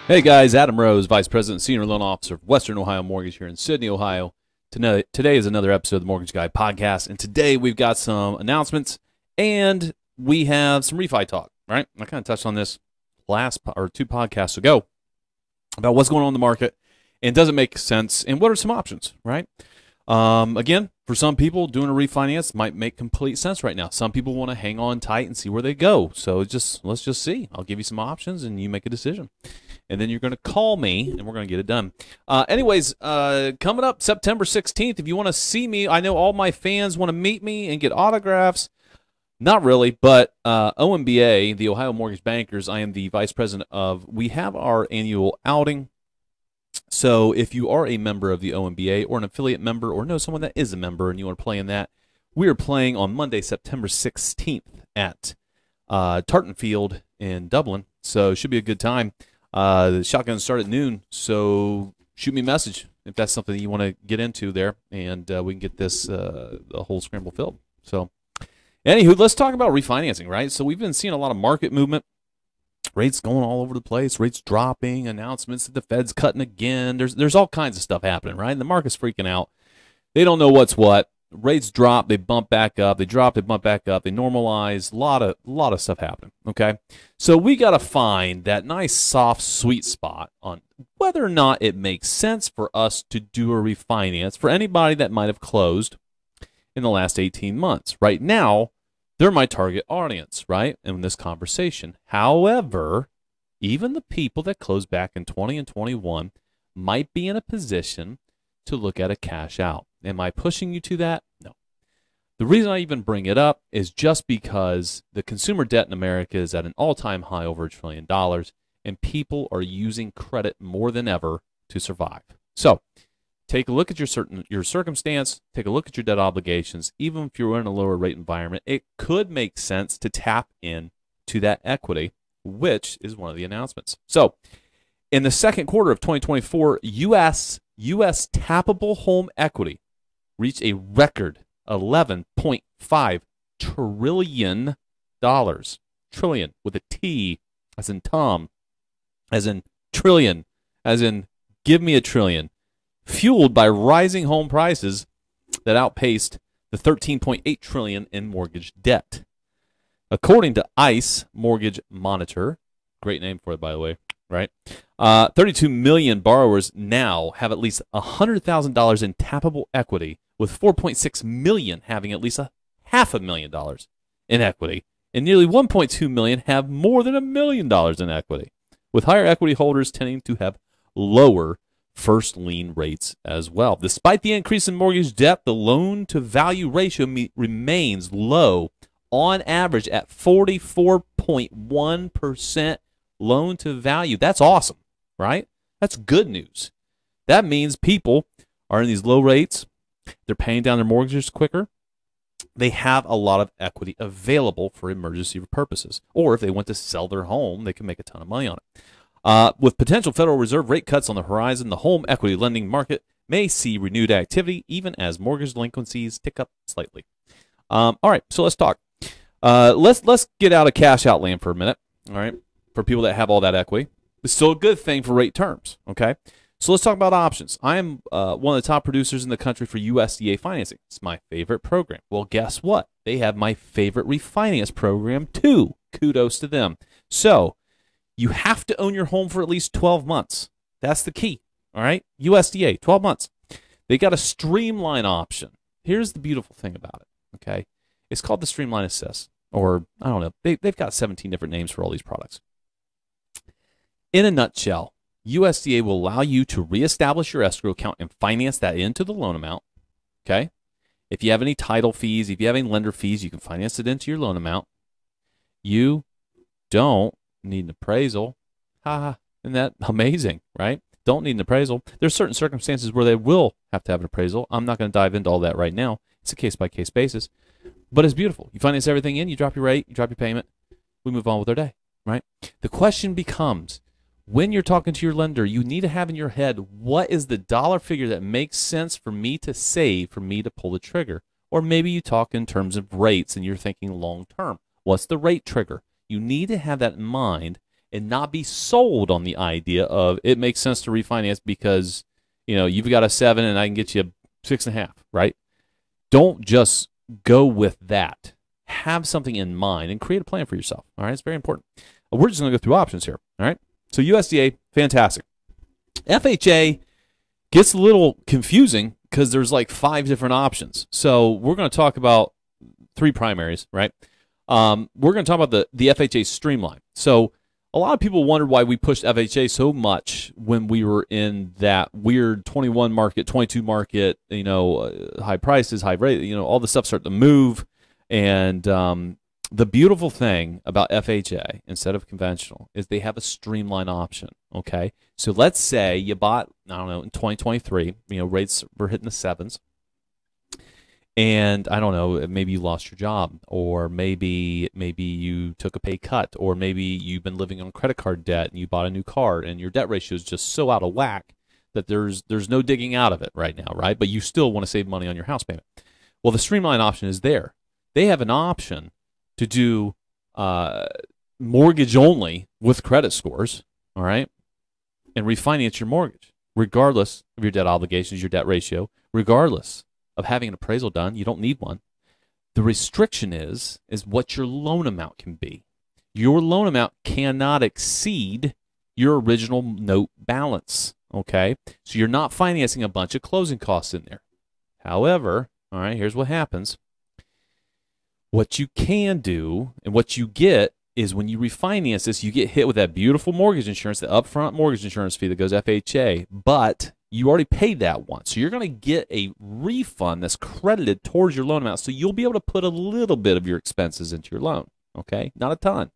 Hey guys, Adam Rose, Vice President, Senior Loan Officer of Western Ohio Mortgage here in Sydney, Ohio. Today is another episode of the Mortgage Guy Podcast, and today we've got some announcements and we have some refi talk, right? I kind of touched on this two podcasts ago about what's going on in the market and does it make sense and what are some options, right? Again, for some people, doing a refinance might make complete sense right now. Some people want to hang on tight and see where they go. So let's just see. I'll give you some options and you make a decision. And then you're going to call me, and we're going to get it done. Coming up September 16th, if you want to see me, I know all my fans want to meet me and get autographs. Not really, but OMBA, the Ohio Mortgage Bankers, I am the vice president of. We have our annual outing. So if you are a member of the OMBA or an affiliate member or know someone that is a member and you want to play in that, we are playing on Monday, September 16th at Tartan Field in Dublin. So it should be a good time. The shotguns start at noon, so shoot me a message if that's something that you want to get into there, and we can get this the whole scramble filled. So, anywho, let's talk about refinancing, right? So we've been seeing a lot of market movement, rates going all over the place, rates dropping, announcements that the Fed's cutting again. There's all kinds of stuff happening, right? And the market's freaking out. They don't know what's what. Rates drop, they bump back up. They drop, they bump back up. They normalize. A lot of stuff happening. Okay, so we got to find that nice, soft, sweet spot on whether or not it makes sense for us to do a refinance for anybody that might have closed in the last 18 months. Right now, they're my target audience, right, in this conversation. However, even the people that closed back in 20 and 21 might be in a position to look at a cash out. Am I pushing you to that? No. The reason I even bring it up is just because the consumer debt in America is at an all-time high, over $1 trillion, and people are using credit more than ever to survive. So take a look at your circumstance, take a look at your debt obligations. Even if you're in a lower rate environment, it could make sense to tap in to that equity, which is one of the announcements. So in the second quarter of 2024, U.S. tappable home equity reached a record $11.5 trillion. Trillion with a T, as in Tom, as in trillion, as in give me a trillion, fueled by rising home prices that outpaced the $13.8 trillion in mortgage debt. According to ICE Mortgage Monitor, great name for it, by the way, right? 32 million borrowers now have at least $100,000 in tappable equity, with 4.6 million having at least $500,000 in equity, and nearly 1.2 million have more than $1 million in equity, with higher equity holders tending to have lower first lien rates as well. Despite the increase in mortgage debt, the loan-to-value ratio remains low, on average at 44.1% loan to value. That's awesome, right? That's good news. That means people are in these low rates. They're paying down their mortgages quicker. They have a lot of equity available for emergency purposes. Or if they want to sell their home, they can make a ton of money on it. With potential Federal Reserve rate cuts on the horizon, the home equity lending market may see renewed activity even as mortgage delinquencies tick up slightly. All right, so let's talk. Let's get out of cash out land for a minute, all right, for people that have all that equity. It's still a good thing for rate terms, okay? So let's talk about options. I am one of the top producers in the country for USDA financing. It's my favorite program. Well, guess what? They have my favorite refinance program too. Kudos to them. So you have to own your home for at least 12 months. That's the key, all right? USDA, 12 months. They got a Streamline option. Here's the beautiful thing about it, okay? It's called the Streamline Assist, or I don't know. They've got 17 different names for all these products. In a nutshell, USDA will allow you to reestablish your escrow account and finance that into the loan amount, okay? If you have any title fees, if you have any lender fees, you can finance it into your loan amount. You don't need an appraisal. Ha, isn't that amazing, right? Don't need an appraisal. There's certain circumstances where they will have to have an appraisal. I'm not going to dive into all that right now. It's a case-by-case basis. But it's beautiful. You finance everything in, you drop your rate, you drop your payment, we move on with our day, right? The question becomes, when you're talking to your lender, you need to have in your head, what is the dollar figure that makes sense for me to save, for me to pull the trigger? Or maybe you talk in terms of rates and you're thinking long term. What's the rate trigger? You need to have that in mind and not be sold on the idea of it makes sense to refinance because, you've got a 7 and I can get you a 6.5, right? Don't just go with that. Have something in mind and create a plan for yourself. All right, it's very important. We're just going to go through options here. All right, so USDA, fantastic. FHA gets a little confusing because there's like 5 different options. So we're going to talk about 3 primaries, right? We're going to talk about the FHA Streamline. So a lot of people wondered why we pushed FHA so much when we were in that weird 21 market, 22 market, high prices, high rate, all the stuff started to move. And the beautiful thing about FHA, instead of conventional, is they have a streamline option, okay? So let's say you bought, I don't know, in 2023, rates were hitting the 7s. And I don't know, maybe you lost your job, or maybe you took a pay cut, or maybe you've been living on credit card debt and you bought a new car and your debt ratio is just so out of whack that there's no digging out of it right now, right? But you still want to save money on your house payment. Well, the streamline option is there. They have an option to do mortgage only with credit scores, all right, and refinance your mortgage, regardless of your debt obligations, your debt ratio, regardless of having an appraisal done. You don't need one. The restriction is what your loan amount can be. Your loan amount cannot exceed your original note balance, okay? So you're not financing a bunch of closing costs in there. However, all right, here's what happens. What you can do and what you get is when you refinance this, you get hit with that beautiful mortgage insurance, the upfront mortgage insurance fee that goes FHA, but you already paid that once. So you're going to get a refund that's credited towards your loan amount. So you'll be able to put a little bit of your expenses into your loan, okay? Not a ton.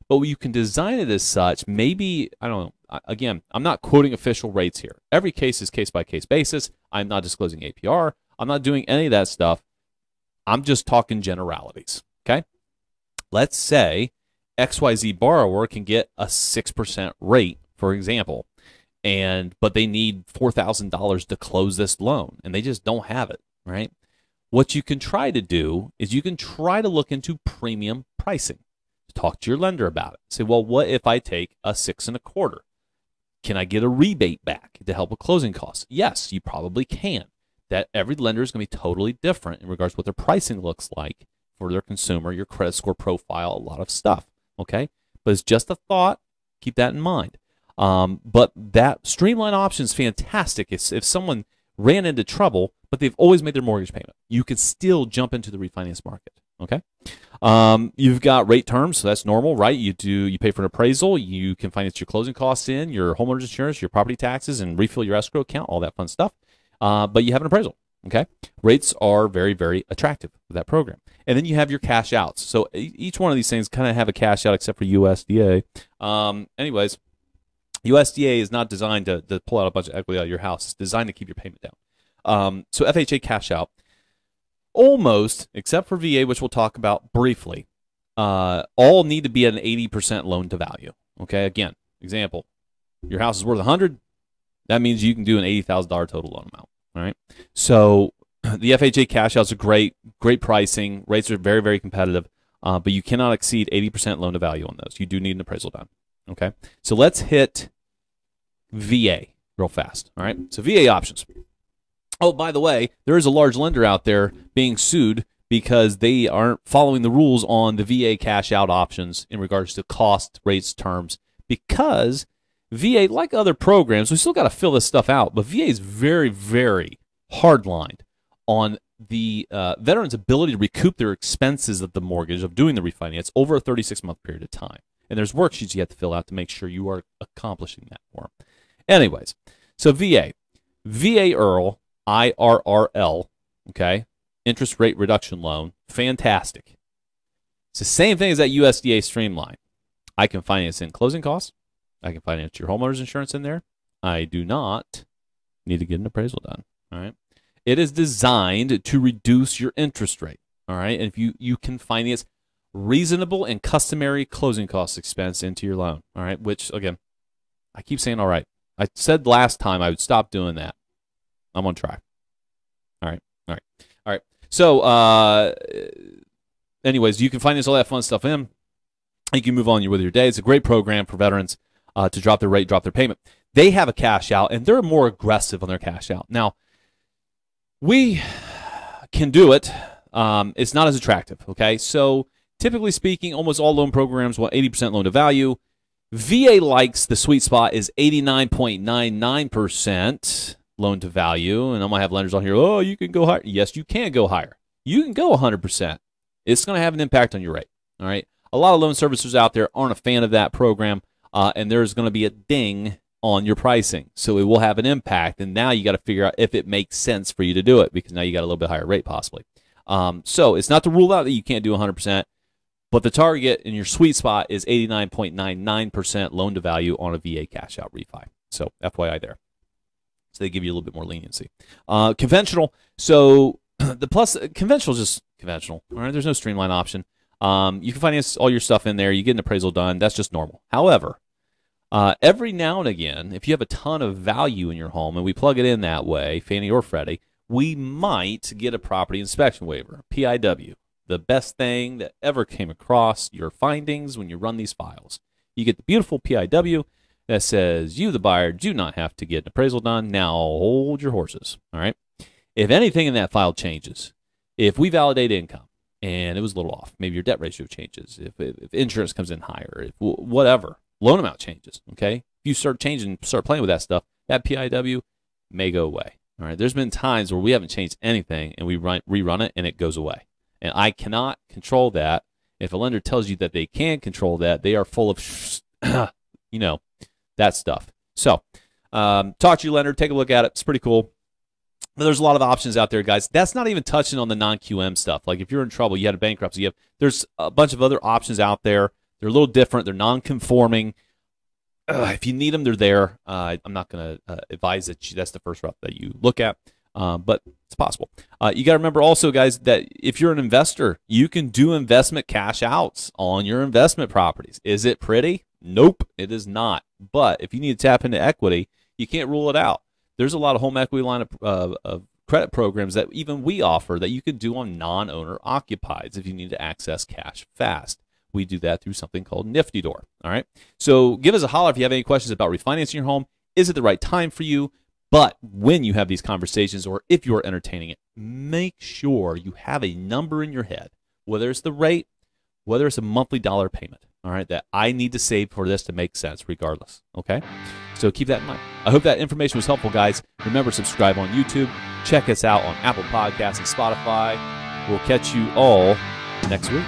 But you can design it as such, maybe, I don't know, again, I'm not quoting official rates here. Every case is case-by-case basis. I'm not disclosing APR. I'm not doing any of that stuff. I'm just talking generalities, okay? Let's say XYZ borrower can get a 6% rate, for example, but they need $4,000 to close this loan, and they just don't have it, right? What you can try to do is you can try to look into premium pricing. Talk to your lender about it. Say, well, what if I take a 6.25? Can I get a rebate back to help with closing costs? Yes, you probably can. That every lender is going to be totally different in regards to what their pricing looks like for their consumer, your credit score profile, a lot of stuff, okay? But it's just a thought. Keep that in mind. But that streamline option is fantastic. If someone ran into trouble, but they've always made their mortgage payment, you could still jump into the refinance market, okay? You've got rate terms, so that's normal, right? You pay for an appraisal, you can finance your closing costs in, your homeowners insurance, your property taxes, and refill your escrow account, all that fun stuff. But you have an appraisal, okay? Rates are very, very attractive with that program. And then you have your cash outs. So each one of these things kind of have a cash out except for USDA. Anyways, USDA is not designed to pull out a bunch of equity out of your house. It's designed to keep your payment down. So FHA cash out, almost, except for VA, which we'll talk about briefly, all need to be at an 80% loan to value. Okay, again, example, your house is worth 100. That means you can do an $80,000 total loan amount. All right. So the FHA cash outs are great pricing. Rates are very, very competitive, but you cannot exceed 80% loan to value on those. You do need an appraisal done. Okay. So let's hit VA real fast. All right. So VA options. Oh, by the way, there is a large lender out there being sued because they aren't following the rules on the VA cash out options in regards to cost, rates, terms, because VA, like other programs, we still got to fill this stuff out, but VA is very, very hard-lined on the veteran's ability to recoup their expenses of the mortgage, of doing the refinance, over a 36-month period of time. And there's worksheets you have to fill out to make sure you are accomplishing that for them. Anyways, so VA IRRL, IRRL, okay, interest rate reduction loan, fantastic. It's the same thing as that USDA Streamline. I can finance in closing costs. I can finance your homeowner's insurance in there. I do not need to get an appraisal done. All right. It is designed to reduce your interest rate. All right. And if you can finance reasonable and customary closing cost expense into your loan. All right. Which, again, I keep saying all right. I said last time I would stop doing that. I'm going to try. All right. All right. All right. So, anyways, you can finance all that fun stuff in. You can move on with your day. It's a great program for veterans to drop their rate, drop their payment. They have a cash out, and they're more aggressive on their cash out. Now, we can do it. It's not as attractive, okay? So typically speaking, almost all loan programs want 80% loan to value. VA likes the sweet spot is 89.99% loan to value. And I might have lenders on here, oh, you can go higher. Yes, you can go higher. You can go 100%. It's going to have an impact on your rate, all right? A lot of loan servicers out there aren't a fan of that program, and there's going to be a ding on your pricing. So it will have an impact, and now you got to figure out if it makes sense for you to do it, because now you got a little bit higher rate possibly. So it's not to rule out that you can't do 100%, but the target in your sweet spot is 89.99% loan to value on a VA cash out refi. So FYI there. So they give you a little bit more leniency. Conventional. So conventional is just conventional. All right, there's no Streamline option. You can finance all your stuff in there. You get an appraisal done. That's just normal. However, every now and again, if you have a ton of value in your home and we plug it in that way, Fannie or Freddie, we might get a property inspection waiver, PIW. The best thing that ever came across your findings when you run these files. You get the beautiful PIW that says you, the buyer, do not have to get an appraisal done. Now hold your horses, all right? If anything in that file changes, if we validate income and it was a little off, maybe your debt ratio changes, if insurance comes in higher, if whatever, loan amount changes, okay? If you start playing with that stuff, that PIW may go away, all right? There's been times where we haven't changed anything and we rerun it and it goes away. And I cannot control that. If a lender tells you that they can control that, they are full of, that stuff. So talk to your lender, take a look at it. It's pretty cool. But there's a lot of options out there, guys. That's not even touching on the non-QM stuff. Like if you're in trouble, you had a bankruptcy, there's a bunch of other options out there. They're a little different. They're non-conforming. If you need them, they're there. I'm not going to advise that that's the first route that you look at. But it's possible. You got to remember also, guys, that if you're an investor, you can do investment cash outs on your investment properties. Is it pretty? Nope, it is not. But if you need to tap into equity, you can't rule it out. There's a lot of home equity line of credit programs that even we offer that you can do on non-owner occupieds if you need to access cash fast. We do that through something called Nifty Door. All right. So give us a holler if you have any questions about refinancing your home. Is it the right time for you? But when you have these conversations or if you're entertaining it, make sure you have a number in your head, whether it's the rate, whether it's a monthly dollar payment, all right, that I need to save for this to make sense regardless, okay? So keep that in mind. I hope that information was helpful, guys. Remember, subscribe on YouTube. Check us out on Apple Podcasts and Spotify. We'll catch you all next week.